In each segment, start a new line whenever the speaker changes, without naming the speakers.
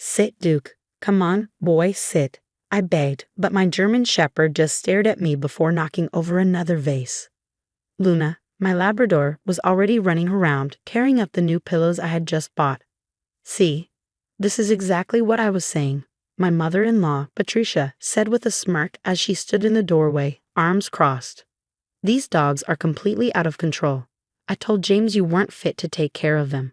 Sit, Duke. Come on, boy, sit. I begged, but my German shepherd just stared at me before knocking over another vase. Luna, my Labrador, was already running around, carrying up the new pillows I had just bought. See? This is exactly what I was saying, my mother-in-law, Patricia, said with a smirk as she stood in the doorway, arms crossed. These dogs are completely out of control. I told James you weren't fit to take care of them.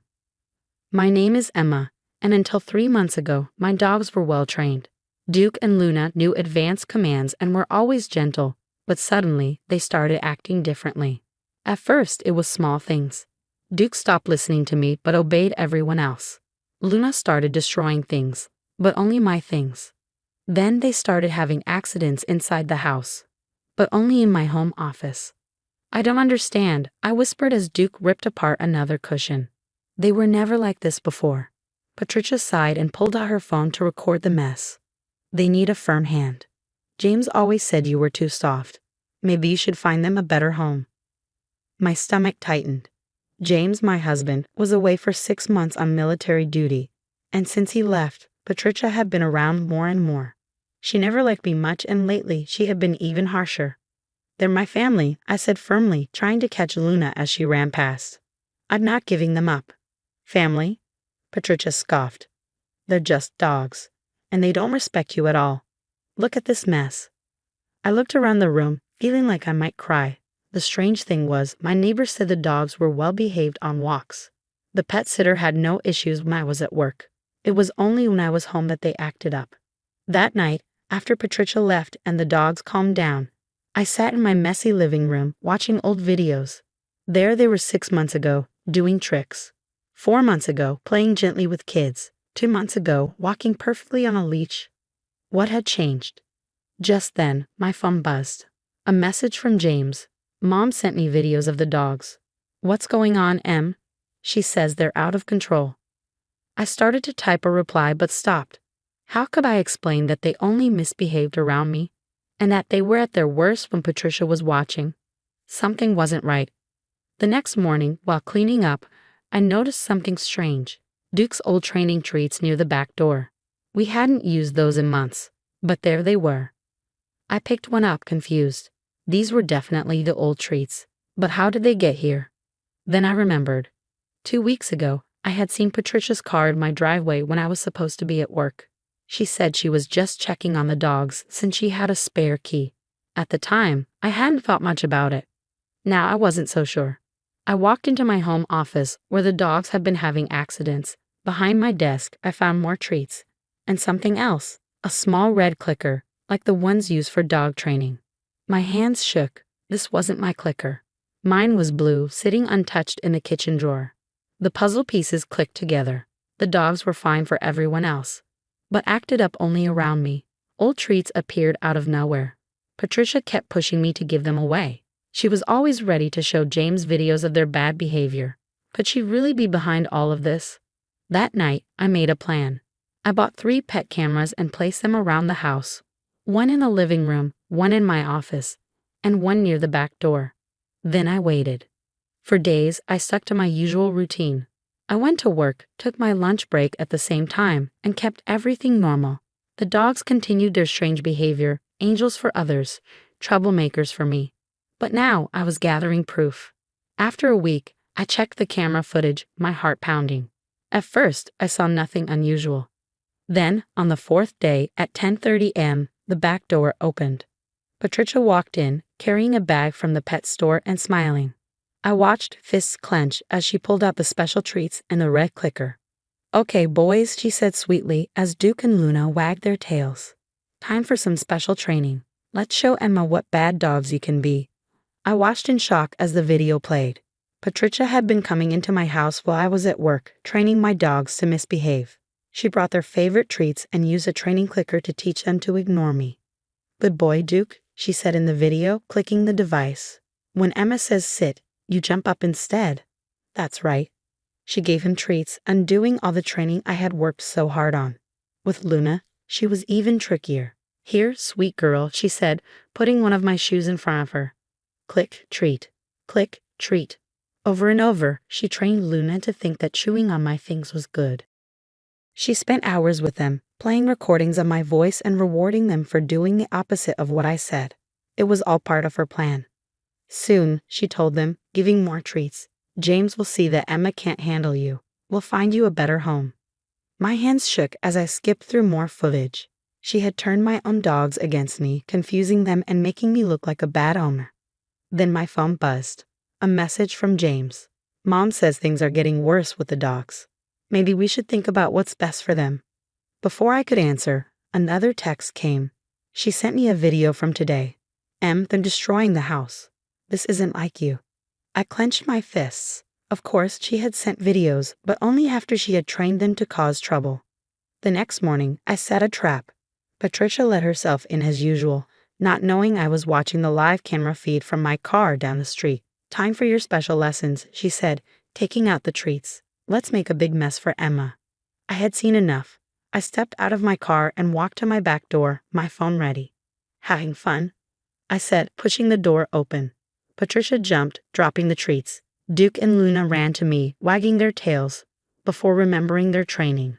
My name is Emma, and until 3 months ago, my dogs were well trained. Duke and Luna knew advanced commands and were always gentle, but suddenly they started acting differently. At first, it was small things. Duke stopped listening to me but obeyed everyone else. Luna started destroying things, but only my things. Then they started having accidents inside the house, but only in my home office. I don't understand, I whispered as Duke ripped apart another cushion. They were never like this before. Patricia sighed and pulled out her phone to record the mess. They need a firm hand. James always said you were too soft. Maybe you should find them a better home. My stomach tightened. James, my husband, was away for 6 months on military duty, and since he left, Patricia had been around more and more. She never liked me much, and lately she had been even harsher. They're my family, I said firmly, trying to catch Luna as she ran past. I'm not giving them up. Family? Patricia scoffed. They're just dogs, and they don't respect you at all. Look at this mess. I looked around the room, feeling like I might cry. The strange thing was, my neighbor said the dogs were well behaved on walks. The pet sitter had no issues when I was at work. It was only when I was home that they acted up. That night, after Patricia left and the dogs calmed down, I sat in my messy living room watching old videos. There they were 6 months ago, doing tricks. 4 months ago, playing gently with kids. 2 months ago, walking perfectly on a leash. What had changed? Just then, my phone buzzed. A message from James. Mom sent me videos of the dogs. What's going on, Em? She says they're out of control. I started to type a reply but stopped. How could I explain that they only misbehaved around me, and that they were at their worst when Patricia was watching? Something wasn't right. The next morning, while cleaning up, I noticed something strange. Duke's old training treats near the back door. We hadn't used those in months, but there they were. I picked one up, confused. These were definitely the old treats, but how did they get here? Then I remembered. 2 weeks ago, I had seen Patricia's car in my driveway when I was supposed to be at work. She said she was just checking on the dogs since she had a spare key. At the time, I hadn't thought much about it. Now I wasn't so sure. I walked into my home office where the dogs had been having accidents. Behind my desk, I found more treats. And something else, a small red clicker, like the ones used for dog training. My hands shook. This wasn't my clicker. Mine was blue, sitting untouched in the kitchen drawer. The puzzle pieces clicked together. The dogs were fine for everyone else, but acted up only around me. Old treats appeared out of nowhere. Patricia kept pushing me to give them away. She was always ready to show James videos of their bad behavior. Could she really be behind all of this? That night, I made a plan. I bought 3 pet cameras and placed them around the house. One in the living room, one in my office, and one near the back door. Then I waited. For days, I stuck to my usual routine. I went to work, took my lunch break at the same time, and kept everything normal. The dogs continued their strange behavior, angels for others, troublemakers for me. But now I was gathering proof. After a week, I checked the camera footage, my heart pounding. At first, I saw nothing unusual. Then, on the 4th day at 10:30 a.m., the back door opened. Patricia walked in, carrying a bag from the pet store and smiling. I watched, fists clench, as she pulled out the special treats and the red clicker. Okay, boys, she said sweetly as Duke and Luna wagged their tails. Time for some special training. Let's show Emma what bad dogs you can be. I watched in shock as the video played. Patricia had been coming into my house while I was at work, training my dogs to misbehave. She brought their favorite treats and used a training clicker to teach them to ignore me. Good boy, Duke, she said in the video, clicking the device. When Emma says sit, you jump up instead. That's right. She gave him treats, undoing all the training I had worked so hard on. With Luna, she was even trickier. Here, sweet girl, she said, putting one of my shoes in front of her. Click, treat. Click, treat. Over and over, she trained Luna to think that chewing on my things was good. She spent hours with them, playing recordings of my voice and rewarding them for doing the opposite of what I said. It was all part of her plan. Soon, she told them, giving more treats. James will see that Emma can't handle you. We'll find you a better home. My hands shook as I skipped through more footage. She had turned my own dogs against me, confusing them and making me look like a bad owner. Then my phone buzzed. A message from James. Mom says things are getting worse with the dogs. Maybe we should think about what's best for them. Before I could answer, another text came. She sent me a video from today. Them destroying the house. This isn't like you. I clenched my fists. Of course, she had sent videos, but only after she had trained them to cause trouble. The next morning, I set a trap. Patricia let herself in as usual, not knowing I was watching the live camera feed from my car down the street. Time for your special lessons, she said, taking out the treats. Let's make a big mess for Emma. I had seen enough. I stepped out of my car and walked to my back door, my phone ready. Having fun? I said, pushing the door open. Patricia jumped, dropping the treats. Duke and Luna ran to me, wagging their tails, before remembering their training.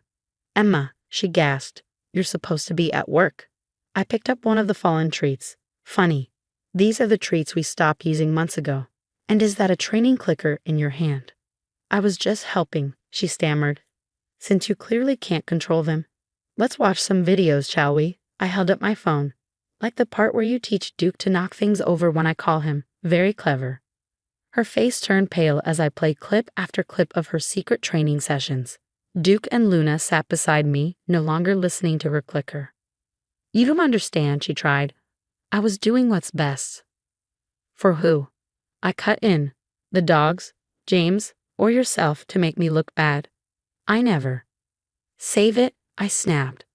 Emma, she gasped, you're supposed to be at work. I picked up one of the fallen treats. Funny. These are the treats we stopped using months ago. And is that a training clicker in your hand? I was just helping, she stammered. Since you clearly can't control them. Let's watch some videos, shall we? I held up my phone. Like the part where you teach Duke to knock things over when I call him. Very clever. Her face turned pale as I played clip after clip of her secret training sessions. Duke and Luna sat beside me, no longer listening to her clicker. You don't understand, she tried. I was doing what's best. For who? I cut in. The dogs, James, or yourself to make me look bad. I never. Save it, I snapped.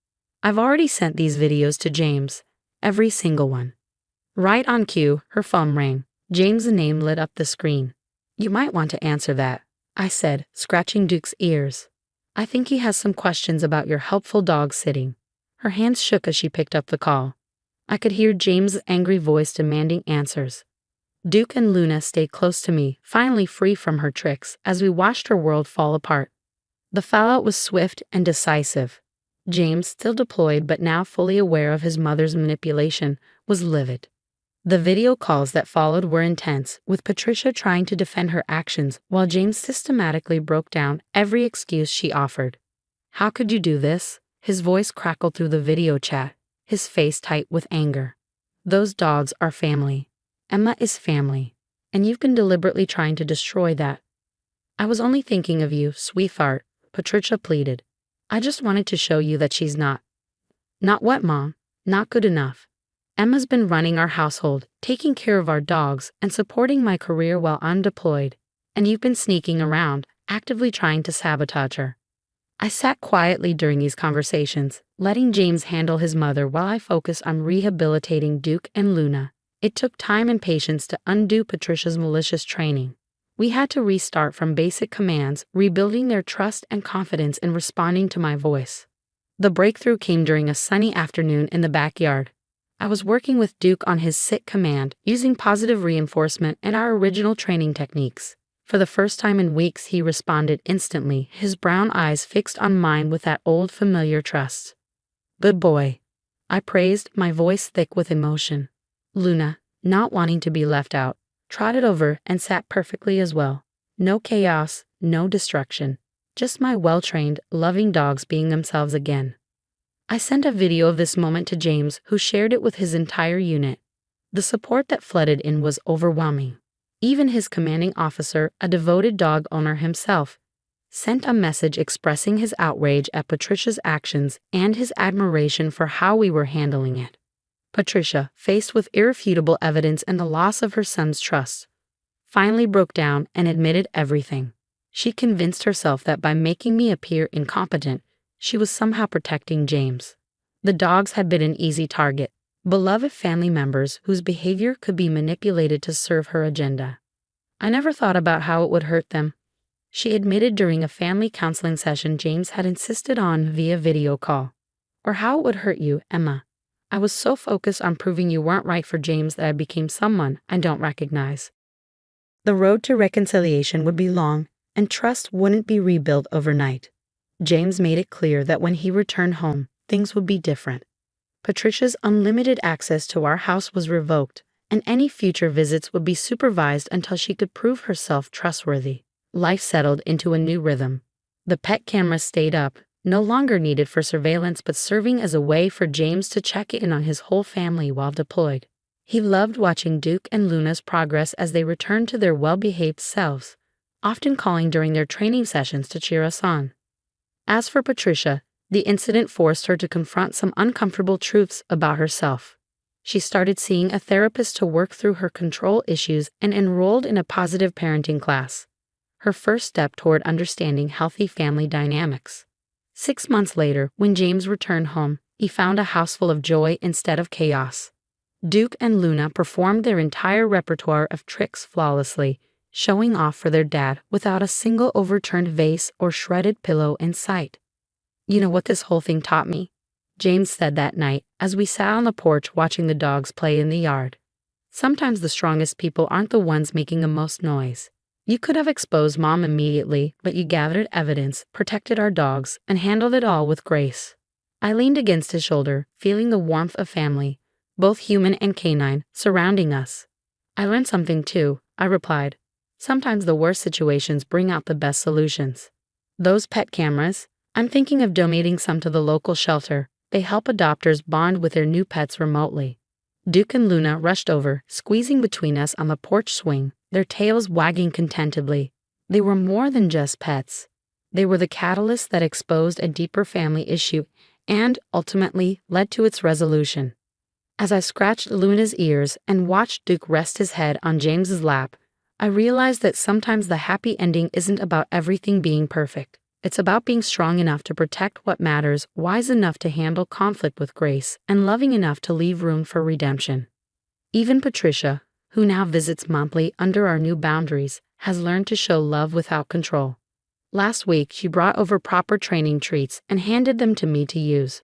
I've already sent these videos to James. Every single one. Right on cue, her phone rang. James' name lit up the screen. You might want to answer that, I said, scratching Duke's ears. I think he has some questions about your helpful dog sitting. Her hands shook as she picked up the call. I could hear James' angry voice demanding answers. Duke and Luna stayed close to me, finally free from her tricks, as we watched her world fall apart. The fallout was swift and decisive. James, still deployed but now fully aware of his mother's manipulation, was livid. The video calls that followed were intense, with Patricia trying to defend her actions while James systematically broke down every excuse she offered. How could you do this? His voice crackled through the video chat, his face tight with anger. Those dogs are family. Emma is family. And you've been deliberately trying to destroy that. I was only thinking of you, sweetheart, Patricia pleaded. I just wanted to show you that she's not. Not what, Mom? Not good enough. Emma's been running our household, taking care of our dogs, and supporting my career while I'm deployed. And you've been sneaking around, actively trying to sabotage her. I sat quietly during these conversations, letting James handle his mother while I focused on rehabilitating Duke and Luna. It took time and patience to undo Patricia's malicious training. We had to restart from basic commands, rebuilding their trust and confidence in responding to my voice. The breakthrough came during a sunny afternoon in the backyard. I was working with Duke on his sit command, using positive reinforcement and our original training techniques. For the first time in weeks, he responded instantly, his brown eyes fixed on mine with that old familiar trust. Good boy. I praised, my voice thick with emotion. Luna, not wanting to be left out, trotted over and sat perfectly as well. No chaos, no destruction. Just my well-trained, loving dogs being themselves again. I sent a video of this moment to James, who shared it with his entire unit. The support that flooded in was overwhelming. Even his commanding officer, a devoted dog owner himself, sent a message expressing his outrage at Patricia's actions and his admiration for how we were handling it. Patricia, faced with irrefutable evidence and the loss of her son's trust, finally broke down and admitted everything. She convinced herself that by making me appear incompetent, she was somehow protecting James. The dogs had been an easy target, beloved family members whose behavior could be manipulated to serve her agenda. I never thought about how it would hurt them, she admitted during a family counseling session James had insisted on via video call. Or how it would hurt you, Emma. I was so focused on proving you weren't right for James that I became someone I don't recognize. The road to reconciliation would be long, and trust wouldn't be rebuilt overnight. James made it clear that when he returned home, things would be different. Patricia's unlimited access to our house was revoked, and any future visits would be supervised until she could prove herself trustworthy. Life settled into a new rhythm. The pet camera stayed up, no longer needed for surveillance but serving as a way for James to check in on his whole family while deployed. He loved watching Duke and Luna's progress as they returned to their well-behaved selves, often calling during their training sessions to cheer us on. As for Patricia, the incident forced her to confront some uncomfortable truths about herself. She started seeing a therapist to work through her control issues and enrolled in a positive parenting class, her first step toward understanding healthy family dynamics. 6 months later, when James returned home, he found a house full of joy instead of chaos. Duke and Luna performed their entire repertoire of tricks flawlessly, showing off for their dad without a single overturned vase or shredded pillow in sight. "You know what this whole thing taught me?" James said that night as we sat on the porch watching the dogs play in the yard. "Sometimes the strongest people aren't the ones making the most noise. You could have exposed Mom immediately, but you gathered evidence, protected our dogs, and handled it all with grace." I leaned against his shoulder, feeling the warmth of family, both human and canine, surrounding us. "I learned something too," I replied. "Sometimes the worst situations bring out the best solutions." Those pet cameras, I'm thinking of donating some to the local shelter. They help adopters bond with their new pets remotely. Duke and Luna rushed over, squeezing between us on the porch swing, their tails wagging contentedly. They were more than just pets. They were the catalyst that exposed a deeper family issue and, ultimately, led to its resolution. As I scratched Luna's ears and watched Duke rest his head on James's lap, I realized that sometimes the happy ending isn't about everything being perfect. It's about being strong enough to protect what matters, wise enough to handle conflict with grace, and loving enough to leave room for redemption. Even Patricia, who now visits monthly under our new boundaries, has learned to show love without control. Last week, she brought over proper training treats and handed them to me to use.